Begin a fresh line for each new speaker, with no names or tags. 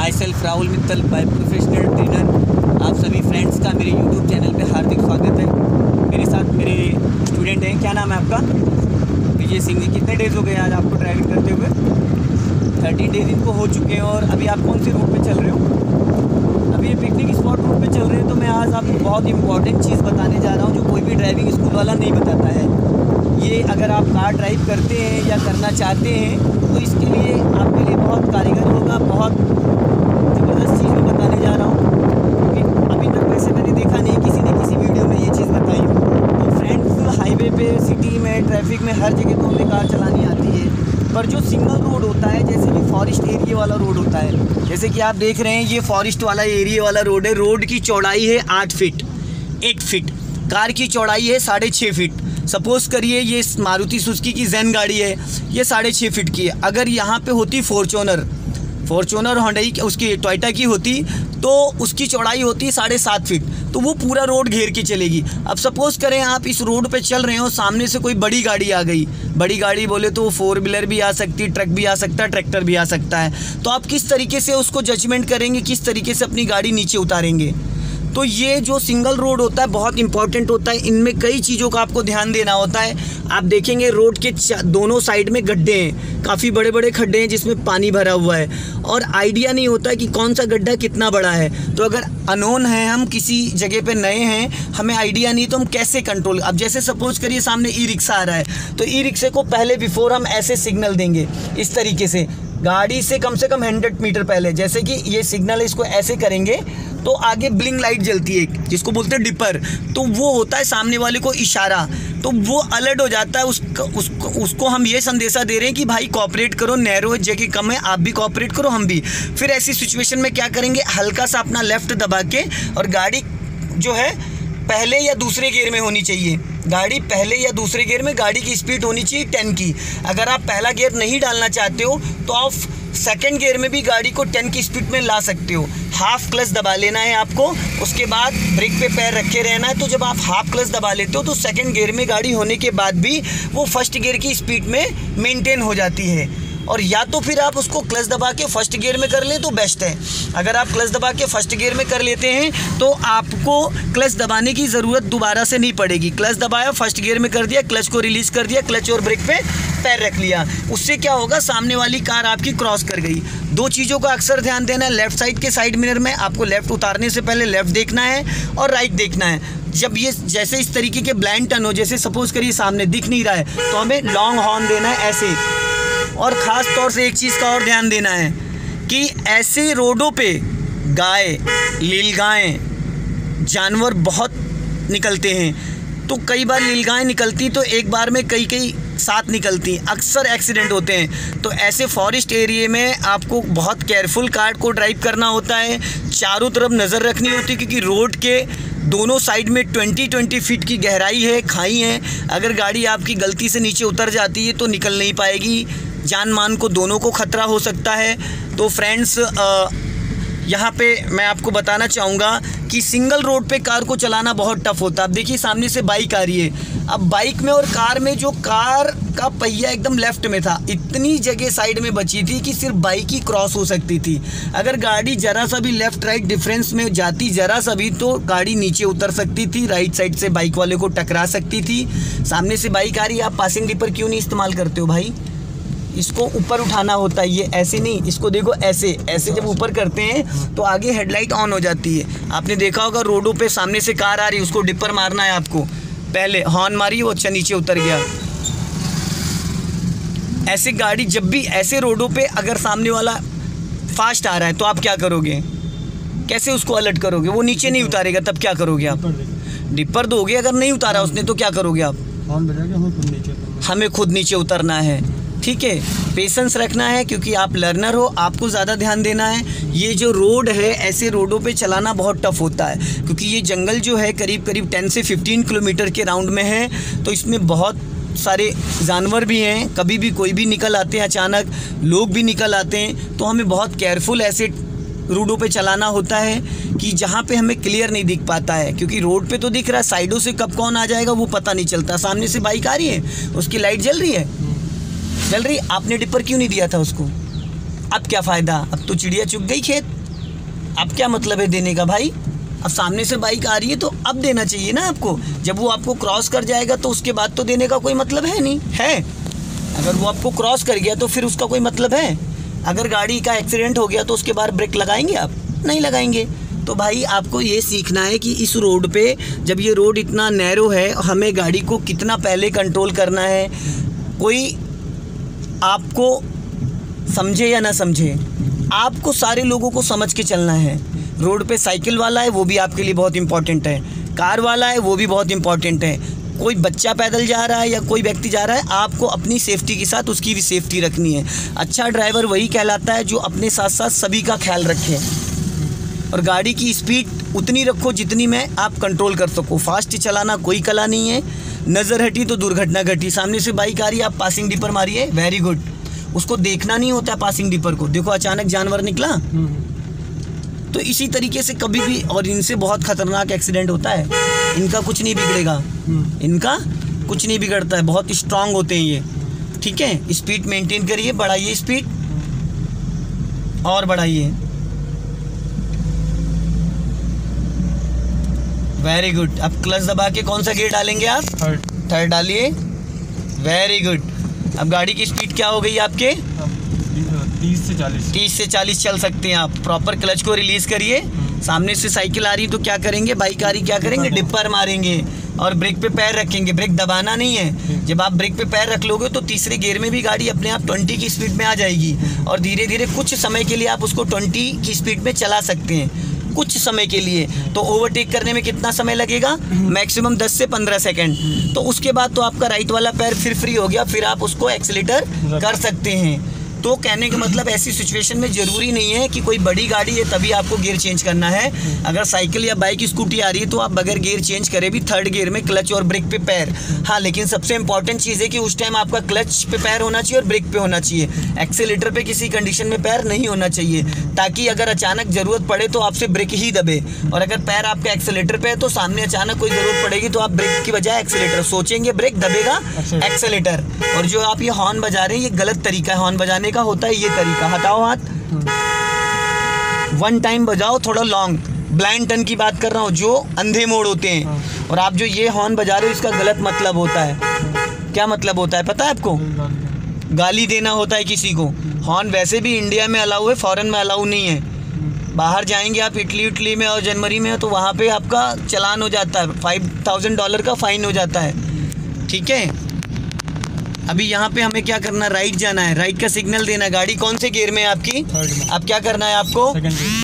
My self Rahul Mittal by professional trainer. आप सभी friends का मेरे यूट्यूब चैनल पे हार्दिक स्वागत है। मेरे साथ मेरे स्टूडेंट हैं, क्या नाम है आपका? विजय सिंह जी। कितने डेज़ हो गए आज आपको ड्राइविंग करते हुए? 30 डेज़ इनको हो चुके हैं। और अभी आप कौन से रूट पे चल रहे हो? अभी ये पिकनिक स्पॉट रूट पे चल रहे हैं। तो मैं आज आपको बहुत इंपॉर्टेंट चीज़ बताने जा रहा हूँ जो कोई भी ड्राइविंग स्कूल वाला नहीं बताता है। ये अगर आप कार ड्राइव करते हैं या करना चाहते हैं तो इसके लिए आपके लिए बहुत कारीगर होगा। बहुत ज़बरदस्त चीज़ मैं बताने जा रहा हूँ, क्योंकि अभी तक वैसे मैंने देखा नहीं किसी ने किसी वीडियो में ये चीज़ बताई हो। तो फ्रेंड्स, हाईवे पे, सिटी में, ट्रैफिक में, हर जगह तो हमें कार चलानी आती है। पर जो सिंगल रोड होता है, जैसे कि फॉरेस्ट एरिया वाला रोड होता है, जैसे कि आप देख रहे हैं ये फॉरेस्ट वाला एरिया वाला रोड है। रोड की चौड़ाई है 8 फीट, 8 फीट। कार की चौड़ाई है 6.5 फीट। सपोज़ करिए ये मारुति सुजुकी की ज़ेन गाड़ी है, ये 6.5 फीट की है। अगर यहाँ पे होती फॉर्च्यूनर होंडई उसकी टोयोटा की होती तो उसकी चौड़ाई होती 7.5 फीट, तो वो पूरा रोड घेर के चलेगी। अब सपोज़ करें आप इस रोड पे चल रहे हो, सामने से कोई बड़ी गाड़ी आ गई। बड़ी गाड़ी बोले तो 4 व्हीलर भी आ सकती, ट्रक भी आ सकता है, ट्रैक्टर भी आ सकता है। तो आप किस तरीके से उसको जजमेंट करेंगे, किस तरीके से अपनी गाड़ी नीचे उतारेंगे? तो ये जो सिंगल रोड होता है बहुत इंपॉर्टेंट होता है। इनमें कई चीज़ों का आपको ध्यान देना होता है। आप देखेंगे रोड के दोनों साइड में गड्ढे हैं, काफ़ी बड़े बड़े खड्डे हैं जिसमें पानी भरा हुआ है, और आइडिया नहीं होता है कि कौन सा गड्ढा कितना बड़ा है। तो अगर अनोन है, हम किसी जगह पे नए हैं, हमें आइडिया नहीं, तो हम कैसे कंट्रोल? अब जैसे सपोज करिए सामने ई रिक्शा आ रहा है, तो ई रिक्शे को पहले बिफोर हम ऐसे सिग्नल देंगे, इस तरीके से गाड़ी से कम 100 मीटर पहले। जैसे कि ये सिग्नल है, इसको ऐसे करेंगे तो आगे ब्लिंक लाइट जलती है जिसको बोलते हैं डिपर। तो वो होता है सामने वाले को इशारा, तो वो अलर्ट हो जाता है। उसको हम ये संदेशा दे रहे हैं कि भाई कोऑपरेट करो, नैरो जगह कम है, आप भी कोऑपरेट करो, हम भी। फिर ऐसी सिचुएशन में क्या करेंगे, हल्का सा अपना लेफ्ट दबा के, और गाड़ी जो है पहले या दूसरे गियर में होनी चाहिए। गाड़ी पहले या दूसरे गियर में, गाड़ी की स्पीड होनी चाहिए 10 की। अगर आप पहला गियर नहीं डालना चाहते हो तो आप सेकंड गियर में भी गाड़ी को 10 की स्पीड में ला सकते हो। हाफ क्लच दबा लेना है आपको, उसके बाद ब्रेक पे पैर रखे रहना है। तो जब आप हाफ क्लच दबा लेते हो तो सेकंड गियर में गाड़ी होने के बाद भी वो फर्स्ट गियर की स्पीड में मेंटेन हो जाती है। और या तो फिर आप उसको क्लच दबा के फर्स्ट गियर में कर लें तो बेस्ट है। अगर आप क्लच दबा के फर्स्ट गियर में कर लेते हैं तो आपको क्लच दबाने की ज़रूरत दोबारा से नहीं पड़ेगी। क्लच दबाया, फर्स्ट गियर में कर दिया, क्लच को रिलीज़ कर दिया, क्लच और ब्रेक पे पैर रख लिया। उससे क्या होगा, सामने वाली कार आपकी क्रॉस कर गई। दो चीज़ों का अक्सर ध्यान देना है। लेफ़्ट साइड के साइड मिरर में आपको लेफ़्ट उतारने से पहले लेफ़्ट देखना है और राइट देखना है। जब ये जैसे इस तरीके के ब्लाइंड टर्न हो, जैसे सपोज़ करिए सामने दिख नहीं रहा है, तो हमें लॉन्ग हॉर्न देना है ऐसे। और ख़ास तौर से एक चीज़ का और ध्यान देना है कि ऐसे रोडों पे गाय, नीलगाय, जानवर बहुत निकलते हैं। तो कई बार नीलगाय निकलती तो एक बार में कई साथ निकलती, अक्सर एक्सीडेंट होते हैं। तो ऐसे फॉरेस्ट एरिया में आपको बहुत केयरफुल कार को ड्राइव करना होता है। चारों तरफ नज़र रखनी होती है, क्योंकि रोड के दोनों साइड में 20 फीट की गहराई है, खाई है। अगर गाड़ी आपकी गलती से नीचे उतर जाती है तो निकल नहीं पाएगी, जान मान को दोनों को खतरा हो सकता है। तो फ्रेंड्स, यहाँ पे मैं आपको बताना चाहूँगा कि सिंगल रोड पे कार को चलाना बहुत टफ होता है। अब देखिए सामने से बाइक आ रही है। अब बाइक में और कार में, जो कार का पहिया एकदम लेफ्ट में था, इतनी जगह साइड में बची थी कि सिर्फ बाइक ही क्रॉस हो सकती थी। अगर गाड़ी ज़रा सा भी लेफ़्ट राइट डिफरेंस में जाती, ज़रा सा भी, तो गाड़ी नीचे उतर सकती थी, राइट साइड से बाइक वाले को टकरा सकती थी। सामने से बाइक आ रही है, आप पासिंग डिपर क्यों नहीं इस्तेमाल करते हो भाई? इसको ऊपर उठाना होता है, ये ऐसे नहीं। इसको देखो ऐसे ऐसे जब ऊपर करते हैं तो आगे हेडलाइट ऑन हो जाती है। आपने देखा होगा रोडों पे सामने से कार आ रही है, उसको डिपर मारना है आपको, पहले हॉर्न मारी, वो अच्छा नीचे उतर गया। ऐसे गाड़ी जब भी ऐसे रोडों पे अगर सामने वाला फास्ट आ रहा है तो आप क्या करोगे, कैसे उसको अलर्ट करोगे? वो नीचे नहीं उतारेगा, तब क्या करोगे आप? डिपर दोगे। अगर नहीं उतारा उसने तो क्या करोगे आप? हमें खुद नीचे उतरना है, ठीक है। पेशेंस रखना है, क्योंकि आप लर्नर हो, आपको ज़्यादा ध्यान देना है। ये जो रोड है, ऐसे रोडों पे चलाना बहुत टफ होता है, क्योंकि ये जंगल जो है करीब 10 से 15 किलोमीटर के राउंड में है। तो इसमें बहुत सारे जानवर भी हैं, कभी भी कोई भी निकल आते हैं, अचानक लोग भी निकल आते हैं। तो हमें बहुत केयरफुल ऐसे रोडों पे चलाना होता है कि जहाँ पे हमें क्लियर नहीं दिख पाता है, क्योंकि रोड पे तो दिख रहा है, साइडों से कब कौन आ जाएगा वो पता नहीं चलता। सामने से बाइक आ रही है, उसकी लाइट जल रही है, आपने डिपर क्यों नहीं दिया था उसको? अब क्या फ़ायदा, अब तो चिड़िया चुग गई खेत, अब क्या मतलब है देने का भाई। अब सामने से बाइक आ रही है तो अब देना चाहिए ना आपको। जब वो आपको क्रॉस कर जाएगा तो उसके बाद तो देने का कोई मतलब है नहीं है। अगर वो आपको क्रॉस कर गया तो फिर उसका कोई मतलब है। अगर गाड़ी का एक्सीडेंट हो गया तो उसके बाद ब्रेक लगाएंगे आप? नहीं लगाएंगे। तो भाई आपको ये सीखना है कि इस रोड पे, जब ये रोड इतना नैरो है, हमें गाड़ी को कितना पहले कंट्रोल करना है। कोई आपको समझे या ना समझे, आपको सारे लोगों को समझ के चलना है। रोड पे साइकिल वाला है वो भी आपके लिए बहुत इंपॉर्टेंट है, कार वाला है वो भी बहुत इंपॉर्टेंट है, कोई बच्चा पैदल जा रहा है या कोई व्यक्ति जा रहा है, आपको अपनी सेफ्टी के साथ उसकी भी सेफ्टी रखनी है। अच्छा ड्राइवर वही कहलाता है जो अपने साथ साथ सभी का ख्याल रखे, और गाड़ी की स्पीड उतनी रखो जितनी में आप कंट्रोल कर सको। फास्ट चलाना कोई कला नहीं है। नज़र हटी तो दुर्घटना घटी। सामने से बाइक आ रही है, आप पासिंग डिपर मारिए, वेरी गुड। उसको देखना नहीं होता पासिंग डिपर को, देखो अचानक जानवर निकला। तो इसी तरीके से कभी भी, और इनसे बहुत ख़तरनाक एक्सीडेंट होता है, इनका कुछ नहीं बिगड़ेगा, इनका कुछ नहीं बिगड़ता है, बहुत स्ट्रांग होते हैं ये। ठीक है, स्पीड मेंटेन करिए, बढ़ाइए स्पीड और बढ़ाइए, वेरी गुड। अब क्लच दबा के कौन सा गियर डालेंगे आप? थर्ड डालिए, वेरी गुड। अब गाड़ी की स्पीड क्या हो गई आपके? 30 से 40 चल सकते हैं आप। प्रॉपर क्लच को रिलीज़ करिए। सामने से साइकिल आ रही तो क्या करेंगे, बाइक आ रही क्या करेंगे, डिपर मारेंगे और ब्रेक पे पैर रखेंगे। ब्रेक दबाना नहीं है। जब आप ब्रेक पे पैर रख लोगे तो तीसरे गियर में भी गाड़ी अपने आप 20 की स्पीड में आ जाएगी, और धीरे धीरे कुछ समय के लिए आप उसको 20 की स्पीड में चला सकते हैं, कुछ समय के लिए। तो ओवरटेक करने में कितना समय लगेगा? मैक्सिमम 10 से 15 सेकंड। तो उसके बाद तो आपका राइट वाला पैर फिर फ्री हो गया, फिर आप उसको एक्सीलेटर कर सकते हैं। तो कहने का मतलब ऐसी सिचुएशन में ज़रूरी नहीं है कि कोई बड़ी गाड़ी है तभी आपको गियर चेंज करना है। अगर साइकिल या बाइक स्कूटी आ रही है तो आप बगैर गियर चेंज करे भी थर्ड गियर में क्लच और ब्रेक पे पैर। हाँ, लेकिन सबसे इंपॉर्टेंट चीज़ है कि उस टाइम आपका क्लच पे पैर होना चाहिए और ब्रेक पे होना चाहिए। एक्सीलेटर पे किसी कंडीशन में पैर नहीं होना चाहिए, ताकि अगर अचानक ज़रूरत पड़े तो आपसे ब्रेक ही दबे। और अगर पैर आपका एक्सीलेटर पे है तो सामने अचानक कोई ज़रूरत पड़ेगी तो आप ब्रेक की बजाय एक्सीलेटर सोचेंगे, ब्रेक दबेगा एक्सीलेटर। और जो आप ये हॉर्न बजा रहे हैं, ये गलत तरीका है हॉर्न बजाने का, होता है ये तरीका। हटाओ हाथ, 1 टाइम बजाओ, थोड़ा लॉन्ग। ब्लाइंड टर्न की बात कर रहा हूँ, जो अंधे मोड़ होते हैं। और आप जो ये हॉर्न बजा रहे हो इसका गलत मतलब होता है। क्या मतलब होता है पता है आपको? गाली देना होता है किसी को। हॉर्न वैसे भी इंडिया में अलाउ है, फॉरेन में अलाउ नहीं है। बाहर जाएंगे आप इटली में और जनवरी में तो वहाँ पे आपका चलान हो जाता है, $5000 का फाइन हो जाता है। ठीक है, अभी यहाँ पे हमें क्या करना है, राइट जाना है, राइट का सिग्नल देना है। गाड़ी कौन से गियर में है आपकी? अब क्या करना है आपको?